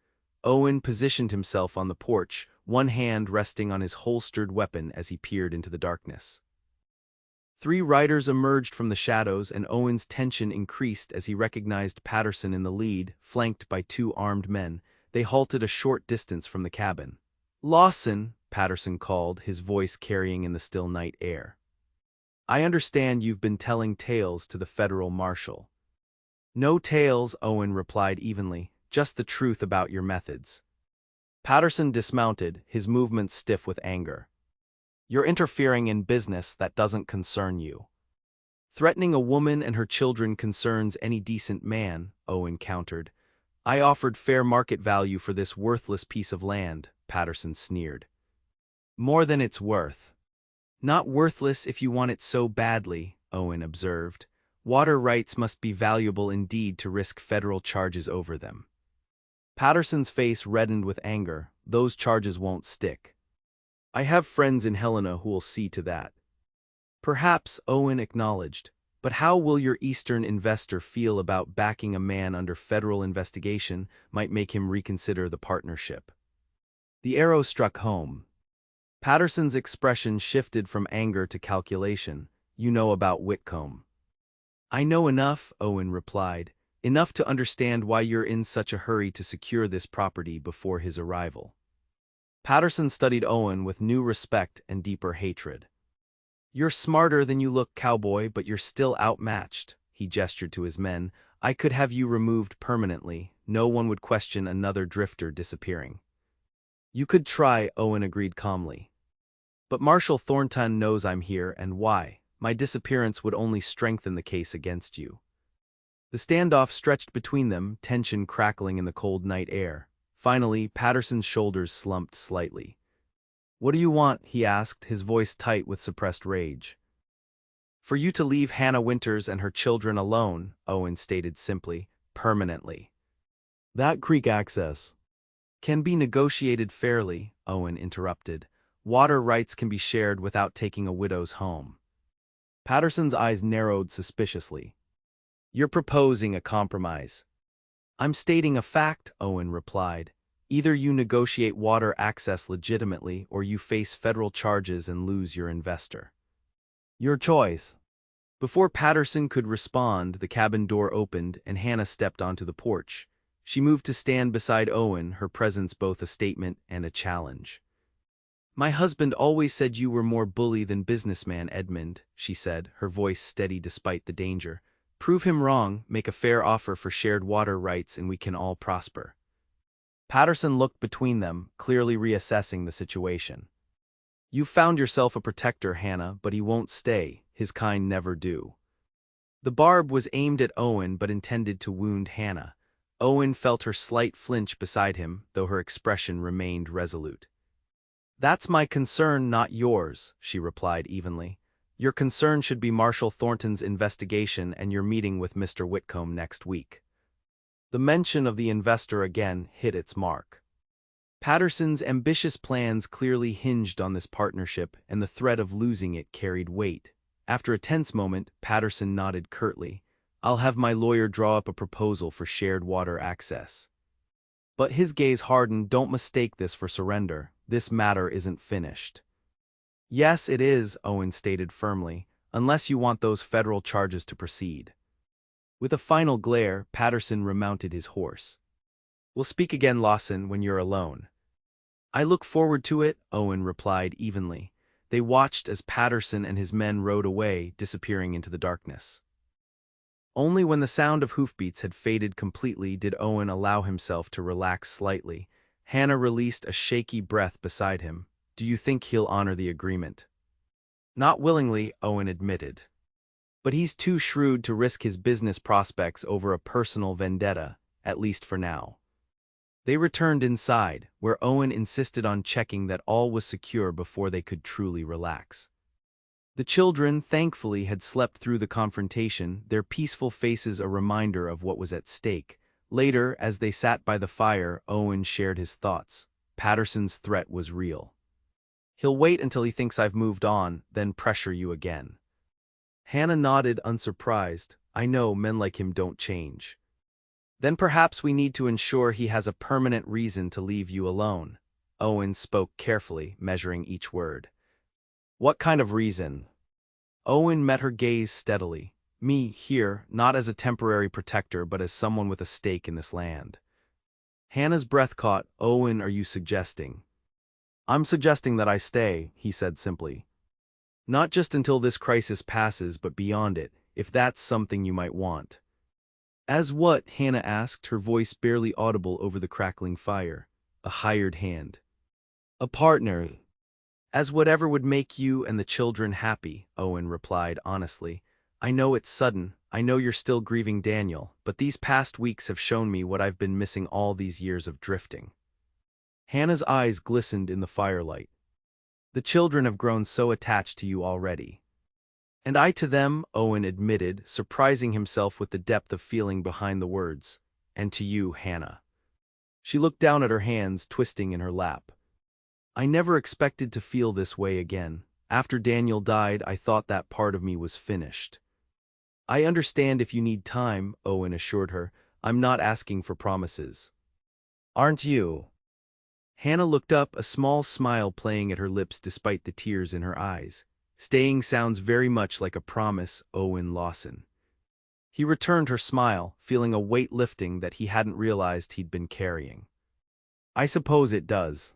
Owen positioned himself on the porch, one hand resting on his holstered weapon as he peered into the darkness. 3 riders emerged from the shadows, and Owen's tension increased as he recognized Patterson in the lead, flanked by 2 armed men. They halted a short distance from the cabin. "Lawson," Patterson called, his voice carrying in the still night air. "I understand you've been telling tales to the federal marshal." "No tales," Owen replied evenly, "just the truth about your methods." Patterson dismounted, his movements stiff with anger. "You're interfering in business that doesn't concern you." "Threatening a woman and her children concerns any decent man," Owen countered. "I offered fair market value for this worthless piece of land," Patterson sneered. "More than it's worth." "Not worthless if you want it so badly," Owen observed. "Water rights must be valuable indeed to risk federal charges over them." Patterson's face reddened with anger. "Those charges won't stick. I have friends in Helena who will see to that." "Perhaps," Owen acknowledged, "but how will your Eastern investor feel about backing a man under federal investigation? Might make him reconsider the partnership." The arrow struck home. Patterson's expression shifted from anger to calculation. "You know about Whitcomb." "I know enough," Owen replied, "enough to understand why you're in such a hurry to secure this property before his arrival." Patterson studied Owen with new respect and deeper hatred. "You're smarter than you look, Cowboy, but you're still outmatched," he gestured to his men. "I could have you removed permanently. No one would question another drifter disappearing." "You could try," Owen agreed calmly. "But Marshal Thornton knows I'm here, and why? My disappearance would only strengthen the case against you." The standoff stretched between them, tension crackling in the cold night air. Finally, Patterson's shoulders slumped slightly. "What do you want?" he asked, his voice tight with suppressed rage. "For you to leave Hannah Winters and her children alone," Owen stated simply, "permanently." "That creek access can be negotiated fairly," Owen interrupted. "Water rights can be shared without taking a widow's home." Patterson's eyes narrowed suspiciously. "You're proposing a compromise." "I'm stating a fact," Owen replied. "Either you negotiate water access legitimately or you face federal charges and lose your investor." "Your choice." Before Patterson could respond, the cabin door opened and Hannah stepped onto the porch. She moved to stand beside Owen, her presence both a statement and a challenge. "My husband always said you were more bully than businessman, Edmund," she said, her voice steady despite the danger. "Prove him wrong, make a fair offer for shared water rights, and we can all prosper." Patterson looked between them, clearly reassessing the situation. "You've found yourself a protector, Hannah, but he won't stay. His kind never do." The barb was aimed at Owen but intended to wound Hannah. Owen felt her slight flinch beside him, though her expression remained resolute. "That's my concern, not yours," she replied evenly. "Your concern should be Marshal Thornton's investigation and your meeting with Mr. Whitcomb next week." The mention of the investor again hit its mark. Patterson's ambitious plans clearly hinged on this partnership, and the threat of losing it carried weight. After a tense moment, Patterson nodded curtly. "I'll have my lawyer draw up a proposal for shared water access." But his gaze hardened. "Don't mistake this for surrender. This matter isn't finished." "Yes, it is," Owen stated firmly, "unless you want those federal charges to proceed." With a final glare, Patterson remounted his horse. "We'll speak again, Lawson, when you're alone." "I look forward to it," Owen replied evenly. They watched as Patterson and his men rode away, disappearing into the darkness. Only when the sound of hoofbeats had faded completely did Owen allow himself to relax slightly. Hannah released a shaky breath beside him. "Do you think he'll honor the agreement?" "Not willingly," Owen admitted. "But he's too shrewd to risk his business prospects over a personal vendetta, at least for now." They returned inside, where Owen insisted on checking that all was secure before they could truly relax. The children, thankfully, had slept through the confrontation, their peaceful faces a reminder of what was at stake. Later, as they sat by the fire, Owen shared his thoughts. Patterson's threat was real. "He'll wait until he thinks I've moved on, then pressure you again." Hannah nodded, unsurprised. "I know, men like him don't change." "Then perhaps we need to ensure he has a permanent reason to leave you alone." Owen spoke carefully, measuring each word. "What kind of reason?" Owen met her gaze steadily. "Me, here, not as a temporary protector but as someone with a stake in this land." Hannah's breath caught. "Owen, are you suggesting?" "I'm suggesting that I stay," he said simply. "Not just until this crisis passes but beyond it, if that's something you might want." "As what?" Hannah asked, her voice barely audible over the crackling fire. "A hired hand." "A partner." "As whatever would make you and the children happy," Owen replied honestly. "I know it's sudden, I know you're still grieving Daniel, but these past weeks have shown me what I've been missing all these years of drifting." Hannah's eyes glistened in the firelight. "The children have grown so attached to you already." "And I to them," Owen admitted, surprising himself with the depth of feeling behind the words. "And to you, Hannah." She looked down at her hands, twisting in her lap. "I never expected to feel this way again. After Daniel died, I thought that part of me was finished." "I understand if you need time," Owen assured her. "I'm not asking for promises." "Aren't you?" Hannah looked up, a small smile playing at her lips despite the tears in her eyes. "Staying sounds very much like a promise, Owen Lawson." He returned her smile, feeling a weight lifting that he hadn't realized he'd been carrying. "I suppose it does."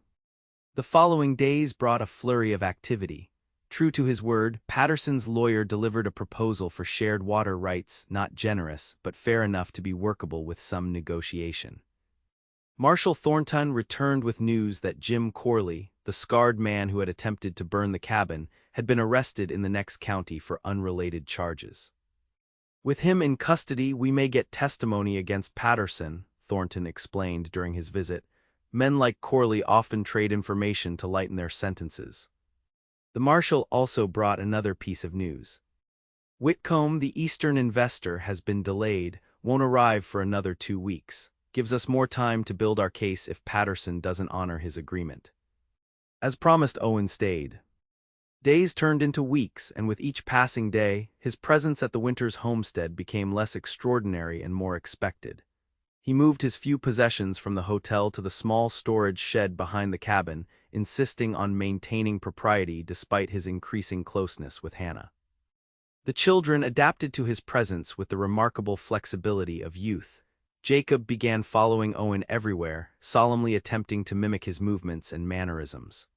The following days brought a flurry of activity. True to his word, Patterson's lawyer delivered a proposal for shared water rights, not generous, but fair enough to be workable with some negotiation. Marshal Thornton returned with news that Jim Corley, the scarred man who had attempted to burn the cabin, had been arrested in the next county for unrelated charges. With him in custody, we may get testimony against Patterson, Thornton explained during his visit. Men like Corley often trade information to lighten their sentences. The marshal also brought another piece of news. Whitcomb, the Eastern investor, has been delayed, won't arrive for another 2 weeks. Gives us more time to build our case if Patterson doesn't honor his agreement. As promised, Owen stayed. Days turned into weeks, and with each passing day, his presence at the Winters homestead became less extraordinary and more expected. He moved his few possessions from the hotel to the small storage shed behind the cabin, insisting on maintaining propriety despite his increasing closeness with Hannah. The children adapted to his presence with the remarkable flexibility of youth. Jacob began following Owen everywhere, solemnly attempting to mimic his movements and mannerisms.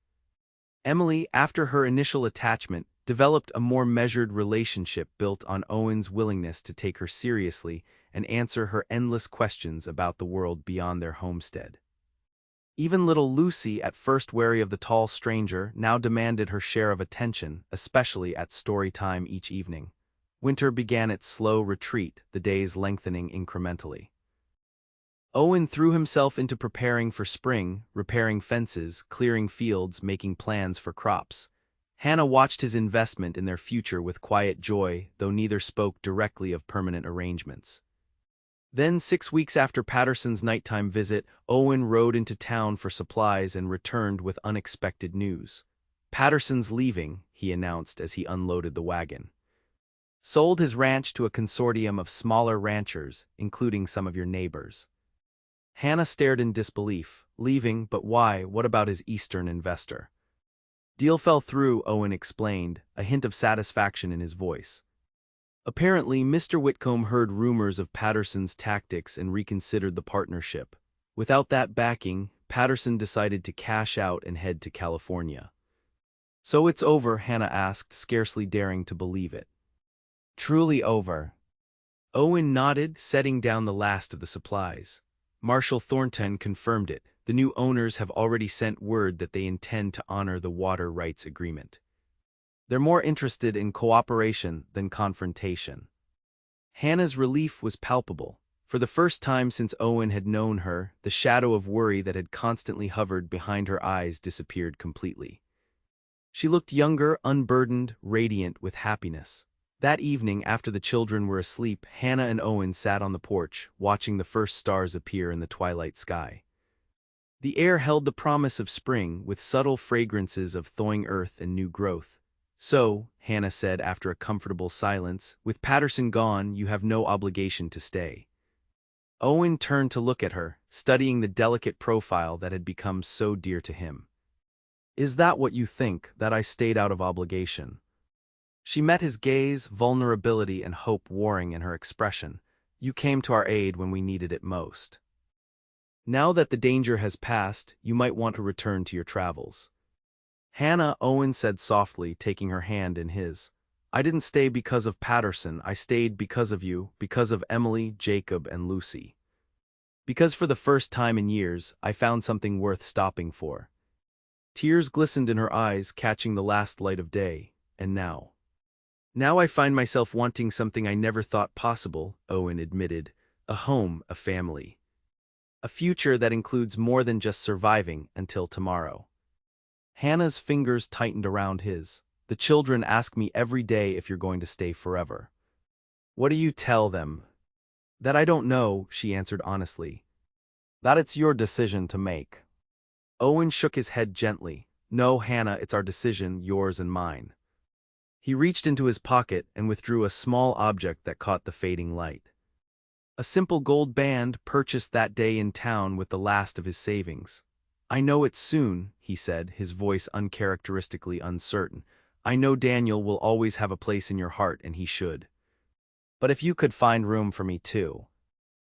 Emily, after her initial attachment, developed a more measured relationship built on Owen's willingness to take her seriously and answer her endless questions about the world beyond their homestead. Even little Lucy, at first wary of the tall stranger, now demanded her share of attention, especially at story time each evening. Winter began its slow retreat, the days lengthening incrementally. Owen threw himself into preparing for spring, repairing fences, clearing fields, making plans for crops. Hannah watched his investment in their future with quiet joy, though neither spoke directly of permanent arrangements. Then, 6 weeks after Patterson's nighttime visit, Owen rode into town for supplies and returned with unexpected news. "Patterson's leaving," he announced as he unloaded the wagon. "Sold his ranch to a consortium of smaller ranchers, including some of your neighbors." Hannah stared in disbelief. "Leaving, but why? What about his Eastern investor?" "Deal fell through," Owen explained, a hint of satisfaction in his voice. Apparently, Mr. Whitcomb heard rumors of Patterson's tactics and reconsidered the partnership. Without that backing, Patterson decided to cash out and head to California. "So it's over?" Hannah asked, scarcely daring to believe it. "Truly over." Owen nodded, setting down the last of the supplies. Marshal Thornton confirmed it. The new owners have already sent word that they intend to honor the water rights agreement. They're more interested in cooperation than confrontation. Hannah's relief was palpable. For the first time since Owen had known her, the shadow of worry that had constantly hovered behind her eyes disappeared completely. She looked younger, unburdened, radiant with happiness. That evening, after the children were asleep, Hannah and Owen sat on the porch, watching the first stars appear in the twilight sky. The air held the promise of spring, with subtle fragrances of thawing earth and new growth. "So," Hannah said after a comfortable silence, "with Patterson gone, you have no obligation to stay." Owen turned to look at her, studying the delicate profile that had become so dear to him. "Is that what you think, that I stayed out of obligation?" She met his gaze, vulnerability and hope warring in her expression. "You came to our aid when we needed it most. Now that the danger has passed, you might want to return to your travels." "Hannah," Owen said softly, taking her hand in his. "I didn't stay because of Patterson. I stayed because of you, because of Emily, Jacob, and Lucy. Because for the first time in years, I found something worth stopping for." Tears glistened in her eyes, catching the last light of day. "And now I find myself wanting something I never thought possible," Owen admitted. "A home, a family. A future that includes more than just surviving until tomorrow." Hannah's fingers tightened around his. "The children ask me every day if you're going to stay forever." "What do you tell them?" "That I don't know," she answered honestly. "That it's your decision to make." Owen shook his head gently. "No, Hannah, it's our decision, yours and mine." He reached into his pocket and withdrew a small object that caught the fading light. A simple gold band purchased that day in town with the last of his savings. "I know it's soon," he said, his voice uncharacteristically uncertain. "I know Daniel will always have a place in your heart, and he should. But if you could find room for me too."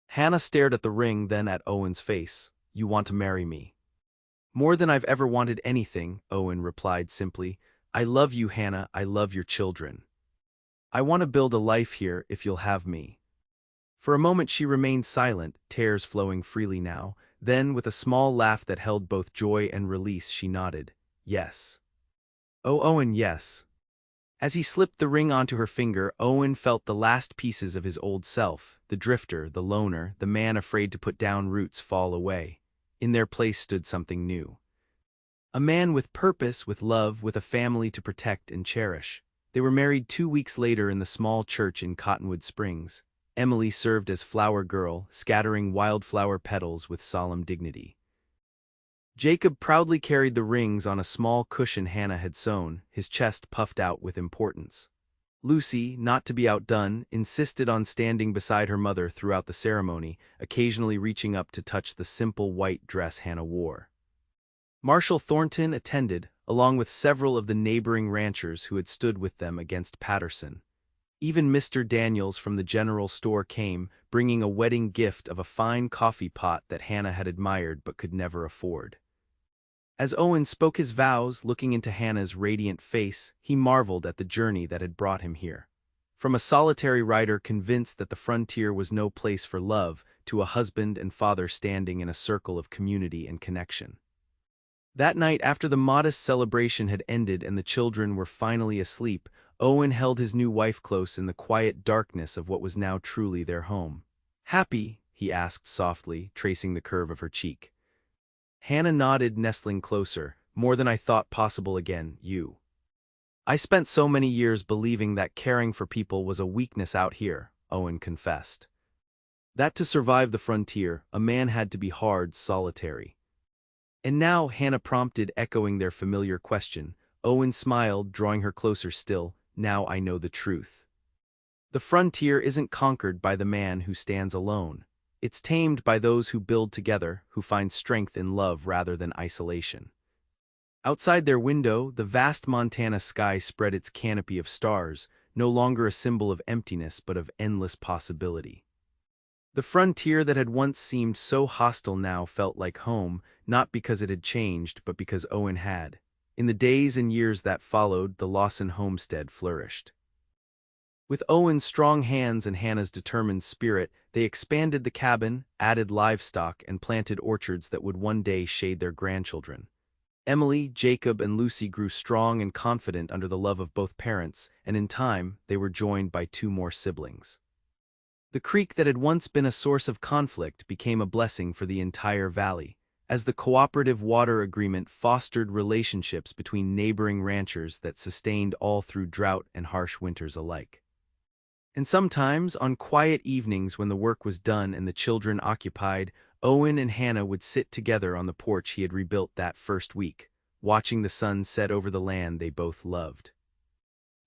Hannah stared at the ring, then at Owen's face. "You want to marry me?" More than I've ever wanted anything, Owen replied simply. I love you, Hannah, I love your children. I want to build a life here if you'll have me. For a moment she remained silent, tears flowing freely now. Then, with a small laugh that held both joy and release, she nodded. Yes. Oh, Owen, yes. As he slipped the ring onto her finger, Owen felt the last pieces of his old self, the drifter, the loner, the man afraid to put down roots, fall away. In their place stood something new. A man with purpose, with love, with a family to protect and cherish. They were married 2 weeks later in the small church in Cottonwood Springs. Emily served as flower girl, scattering wildflower petals with solemn dignity. Jacob proudly carried the rings on a small cushion Hannah had sewn, his chest puffed out with importance. Lucy, not to be outdone, insisted on standing beside her mother throughout the ceremony, occasionally reaching up to touch the simple white dress Hannah wore. Marshal Thornton attended, along with several of the neighboring ranchers who had stood with them against Patterson. Even Mr. Daniels from the general store came, bringing a wedding gift of a fine coffee pot that Hannah had admired but could never afford. As Owen spoke his vows, looking into Hannah's radiant face, he marveled at the journey that had brought him here. From a solitary rider convinced that the frontier was no place for love, to a husband and father standing in a circle of community and connection. That night, after the modest celebration had ended and the children were finally asleep, Owen held his new wife close in the quiet darkness of what was now truly their home. "Happy?" he asked softly, tracing the curve of her cheek. Hannah nodded, nestling closer. "More than I thought possible again, you. I spent so many years believing that caring for people was a weakness out here," Owen confessed. That to survive the frontier, a man had to be hard, solitary. And now, Hannah prompted, echoing their familiar question. Owen smiled, drawing her closer still. "Now I know the truth. The frontier isn't conquered by the man who stands alone. It's tamed by those who build together, who find strength in love rather than isolation." Outside their window, the vast Montana sky spread its canopy of stars, no longer a symbol of emptiness but of endless possibility. The frontier that had once seemed so hostile now felt like home, not because it had changed, but because Owen had. In the days and years that followed, the Lawson homestead flourished. With Owen's strong hands and Hannah's determined spirit, they expanded the cabin, added livestock, and planted orchards that would one day shade their grandchildren. Emily, Jacob, and Lucy grew strong and confident under the love of both parents, and in time, they were joined by 2 more siblings. The creek that had once been a source of conflict became a blessing for the entire valley, as the cooperative water agreement fostered relationships between neighboring ranchers that sustained all through drought and harsh winters alike. And sometimes, on quiet evenings when the work was done and the children occupied, Owen and Hannah would sit together on the porch he had rebuilt that first week, watching the sun set over the land they both loved.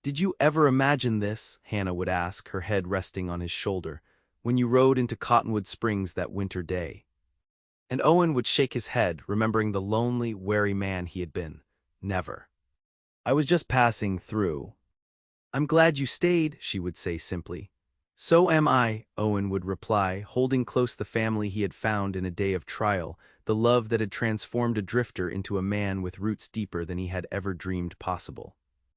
"Did you ever imagine this?" Hannah would ask, her head resting on his shoulder, "when you rode into Cottonwood Springs that winter day?" And Owen would shake his head, remembering the lonely, wary man he had been. "Never. I was just passing through." "I'm glad you stayed," she would say simply. "So am I," Owen would reply, holding close the family he had found in a day of trial, the love that had transformed a drifter into a man with roots deeper than he had ever dreamed possible.